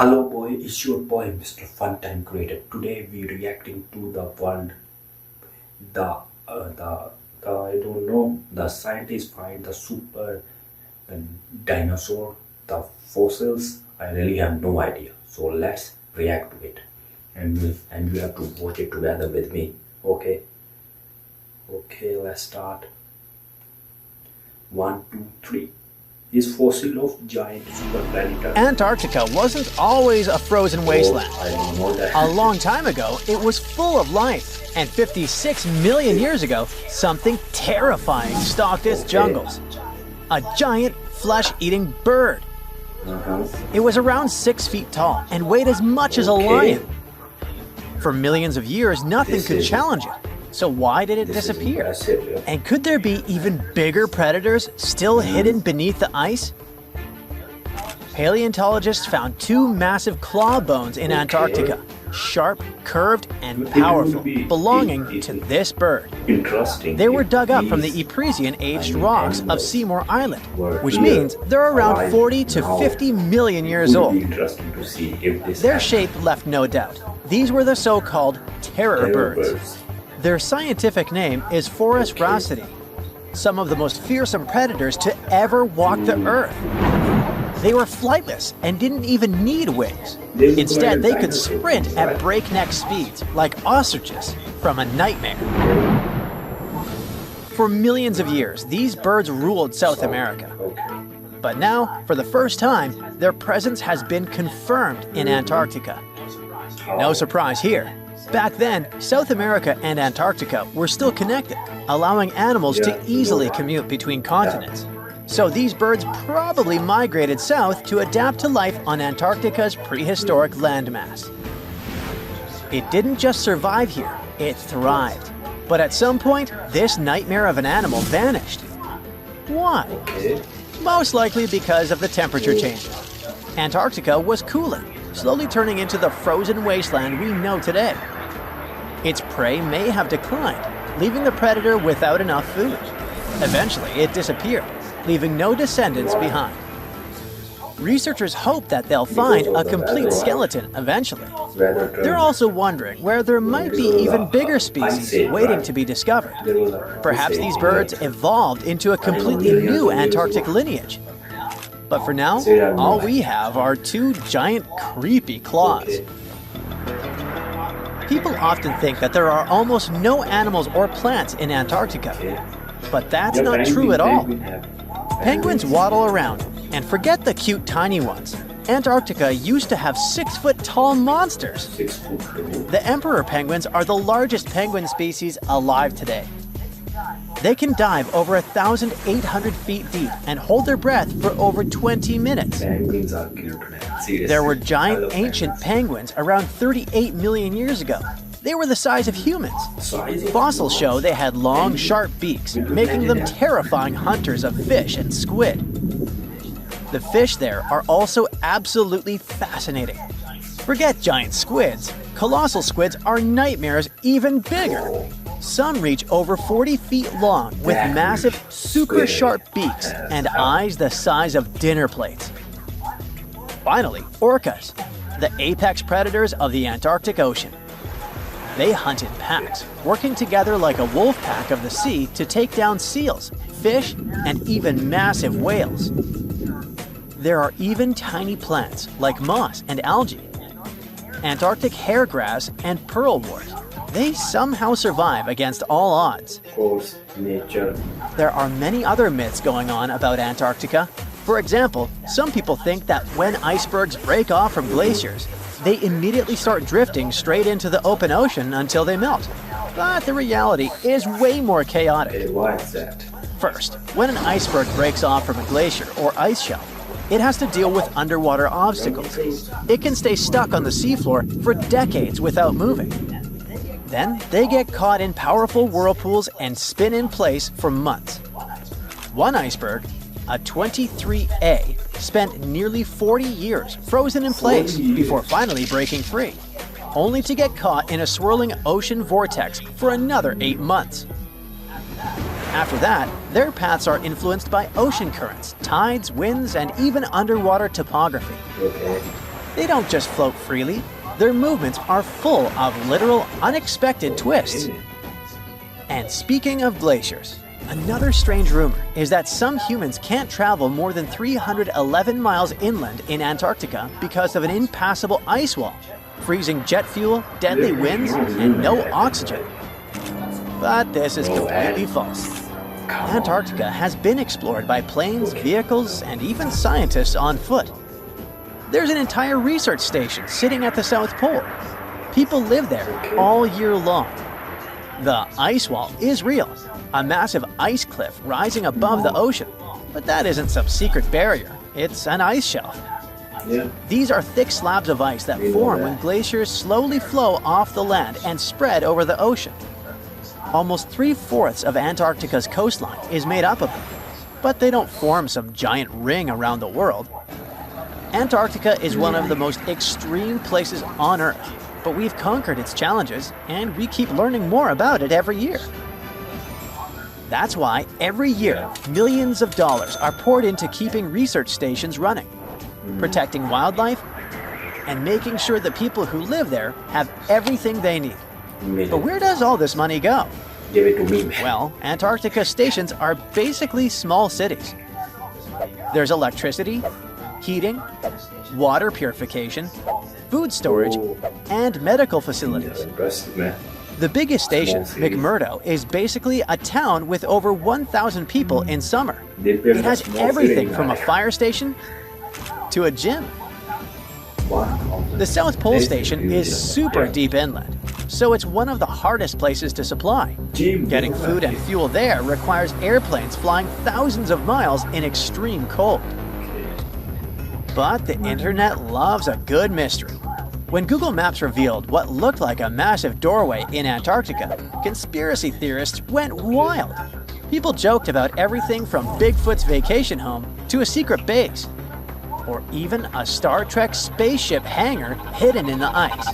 Hello boy, it's your boy Mr. Funtime creator. Today we reacting to the world. The I don't know. The scientists find the super uh, dinosaur, the fossils. I really have no idea. So let's react to it, and you have to watch it together with me. Okay. Okay. Let's start. One, two, three. Is fossil of giant super predator. Antarctica wasn't always a frozen wasteland. Oh, I don't know that. A long time ago, it was full of life. And 56 million years ago, something terrifying stalked its jungles. A giant flesh-eating bird. It was around 6 feet tall and weighed as much as a lion. For millions of years, nothing could challenge it. So why did it disappear? And could there be even bigger predators still hidden beneath the ice? Paleontologists found two massive claw bones in Antarctica, sharp, curved, and powerful, belonging to this bird. Interesting. They were dug up from the Epresian-aged rocks of Seymour Island, which means they're around 40 to 50 million years old. Interesting to see if this Their shape left no doubt. These were the so-called terror birds. Their scientific name is Forus raceti, some of the most fearsome predators to ever walk the earth. They were flightless and didn't even need wings. Instead, they could sprint at breakneck speeds, like ostriches from a nightmare. For millions of years, these birds ruled South America. But now, for the first time, their presence has been confirmed in Antarctica. No surprise here. Back then, South America and Antarctica were still connected, allowing animals to easily commute between continents. So these birds probably migrated south to adapt to life on Antarctica's prehistoric landmass. It didn't just survive here, it thrived. But at some point, this nightmare of an animal vanished. Why? Most likely because of the temperature changes. Antarctica was cooling, slowly turning into the frozen wasteland we know today. Its prey may have declined, leaving the predator without enough food. Eventually, it disappeared, leaving no descendants behind. Researchers hope that they'll find a complete skeleton eventually. They're also wondering where there might be even bigger species waiting to be discovered. Perhaps these birds evolved into a completely new Antarctic lineage. But for now, all we have are two giant, creepy claws. People often think that there are almost no animals or plants in Antarctica. But that's not true at all. Penguins waddle around, and forget the cute tiny ones. Antarctica used to have 6-foot-tall monsters. The emperor penguins are the largest penguin species alive today. They can dive over 1,800 feet deep and hold their breath for over 20 minutes. Penguins are cute, man. Seriously. There were giant ancient penguins around 38 million years ago. They were the size of humans. Fossils show they had long, sharp beaks, making them terrifying hunters of fish and squid. The fish there are also absolutely fascinating. Forget giant squids. Colossal squids are nightmares even bigger. Some reach over 40 feet long with massive, super sharp beaks and eyes the size of dinner plates. Finally, orcas, the apex predators of the Antarctic Ocean. They hunt in packs, working together like a wolf pack of the sea to take down seals, fish, and even massive whales. There are even tiny plants like moss and algae, Antarctic hairgrass, and pearlwort. They somehow survive against all odds. Of course, nature. There are many other myths going on about Antarctica. For example, some people think that when icebergs break off from glaciers, they immediately start drifting straight into the open ocean until they melt. But the reality is way more chaotic. Why is that? First, when an iceberg breaks off from a glacier or ice shelf, it has to deal with underwater obstacles. It can stay stuck on the seafloor for decades without moving. Then they get caught in powerful whirlpools and spin in place for months. One iceberg, a 23A, spent nearly 40 years frozen in place before finally breaking free, only to get caught in a swirling ocean vortex for another 8 months. After that, their paths are influenced by ocean currents, tides, winds, and even underwater topography. They don't just float freely, their movements are full of literal unexpected twists. And speaking of glaciers, another strange rumor is that some humans can't travel more than 311 miles inland in Antarctica because of an impassable ice wall, freezing jet fuel, deadly winds, and no oxygen. But this is completely false. Antarctica has been explored by planes, vehicles, and even scientists on foot. There's an entire research station sitting at the South Pole. People live there all year long. The ice wall is real, a massive ice cliff rising above the ocean. But that isn't some secret barrier, it's an ice shelf. These are thick slabs of ice that form when glaciers slowly flow off the land and spread over the ocean. Almost 3/4 of Antarctica's coastline is made up of them, but they don't form some giant ring around the world. Antarctica is one of the most extreme places on Earth, but we've conquered its challenges and we keep learning more about it every year. That's why every year millions of dollars are poured into keeping research stations running, protecting wildlife, and making sure the people who live there have everything they need. But where does all this money go? Give it to me, man. Well, Antarctica stations are basically small cities. There's electricity, heating, water purification, food storage, and medical facilities. The biggest station, McMurdo, is basically a town with over 1,000 people in summer. It has everything from a fire station to a gym. The South Pole Station is super deep inland, so it's one of the hardest places to supply. Getting food and fuel there requires airplanes flying thousands of miles in extreme cold. But the internet loves a good mystery. When Google Maps revealed what looked like a massive doorway in Antarctica, conspiracy theorists went wild. People joked about everything from Bigfoot's vacation home to a secret base, or even a Star Trek spaceship hangar hidden in the ice.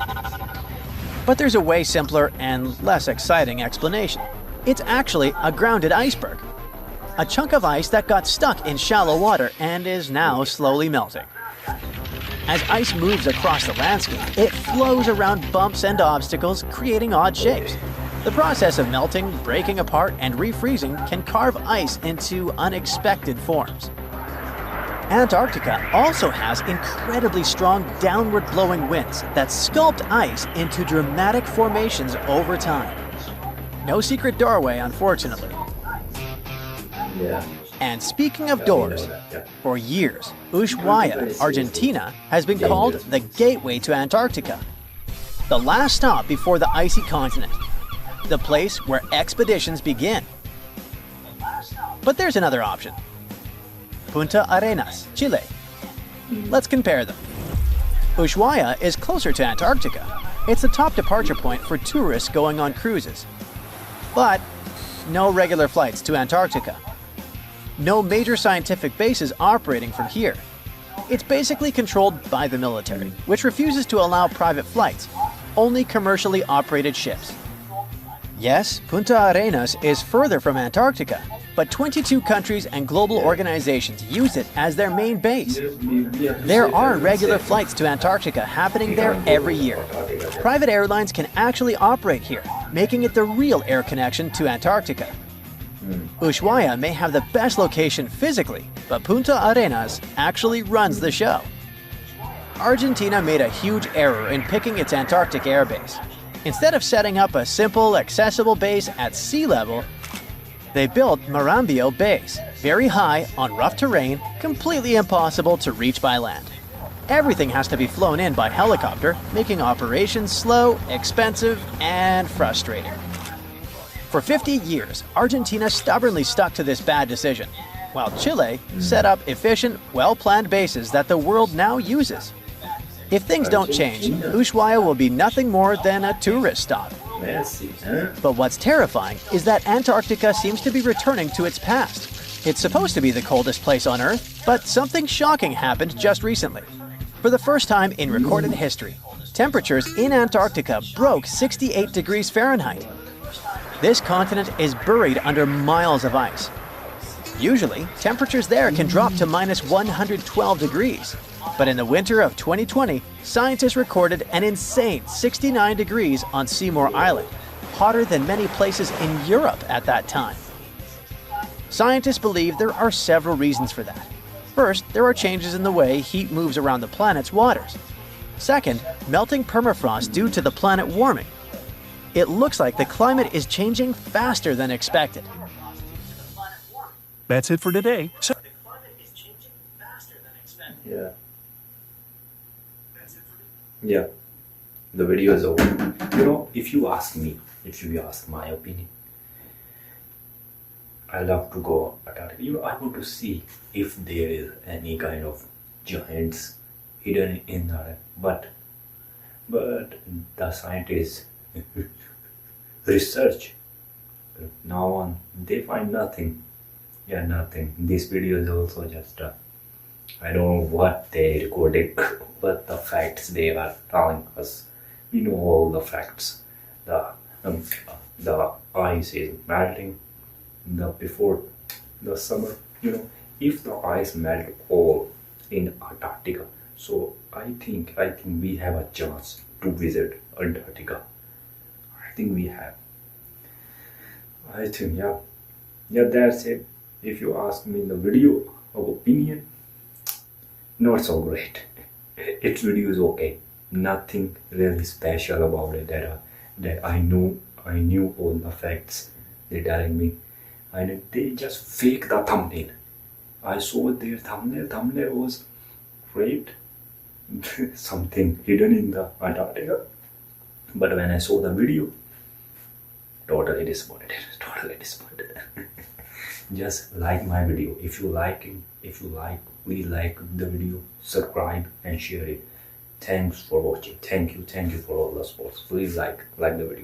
But there's a way simpler and less exciting explanation. It's actually a grounded iceberg, a chunk of ice that got stuck in shallow water and is now slowly melting. As ice moves across the landscape, it flows around bumps and obstacles, creating odd shapes. The process of melting, breaking apart, and refreezing can carve ice into unexpected forms. Antarctica also has incredibly strong downward-blowing winds that sculpt ice into dramatic formations over time. No secret doorway, unfortunately. And speaking of doors, for years, Ushuaia, Argentina, has been called the gateway to Antarctica. The last stop before the icy continent. The place where expeditions begin. But there's another option. Punta Arenas, Chile. Let's compare them. Ushuaia is closer to Antarctica. It's the top departure point for tourists going on cruises. But no regular flights to Antarctica. No major scientific bases operating from here. It's basically controlled by the military, which refuses to allow private flights, only commercially operated ships. Yes, Punta Arenas is further from Antarctica, but 22 countries and global organizations use it as their main base. There are regular flights to Antarctica happening there every year. Private airlines can actually operate here, making it the real air connection to Antarctica. Ushuaia may have the best location physically, but Punta Arenas actually runs the show. Argentina made a huge error in picking its Antarctic airbase. Instead of setting up a simple, accessible base at sea level, they built Marambio Base, very high on rough terrain, completely impossible to reach by land. Everything has to be flown in by helicopter, making operations slow, expensive, and frustrating. For 50 years, Argentina stubbornly stuck to this bad decision, while Chile set up efficient, well-planned bases that the world now uses. If things don't change, Ushuaia will be nothing more than a tourist stop. But what's terrifying is that Antarctica seems to be returning to its past. It's supposed to be the coldest place on Earth, but something shocking happened just recently. For the first time in recorded history, temperatures in Antarctica broke 68 degrees Fahrenheit. This continent is buried under miles of ice. Usually, temperatures there can drop to minus 112 degrees. But in the winter of 2020, scientists recorded an insane 69 degrees on Seymour Island, hotter than many places in Europe at that time. Scientists believe there are several reasons for that. First, there are changes in the way heat moves around the planet's waters. Second, melting permafrost due to the planet warming. It looks like the climate is changing faster than expected. That's it for today. Yeah. Yeah. The video is over. If you ask me, if you ask my opinion, I love to go Antarctica. I want to see if there is any kind of giants hidden in there. But the scientists research now on, they find nothing. Yeah, nothing. This video is also just I don't know what they recorded, what the facts they are telling us. We know all the facts. The ice is melting. Before the summer, if the ice melt all in Antarctica, so I think we have a chance to visit Antarctica. I think we have. I think yeah, that's it. If you ask me in the video of opinion, not so great. Its video is okay. Nothing really special about it that I knew all the facts they're telling me. And they just fake the thumbnail. I saw their thumbnail. Thumbnail was great. Something hidden in the Antarctica. But when I saw the video, totally disappointed. Just like my video. If you like, please like the video, subscribe and share it. Thanks for watching. Thank you for all the support. Please like the video.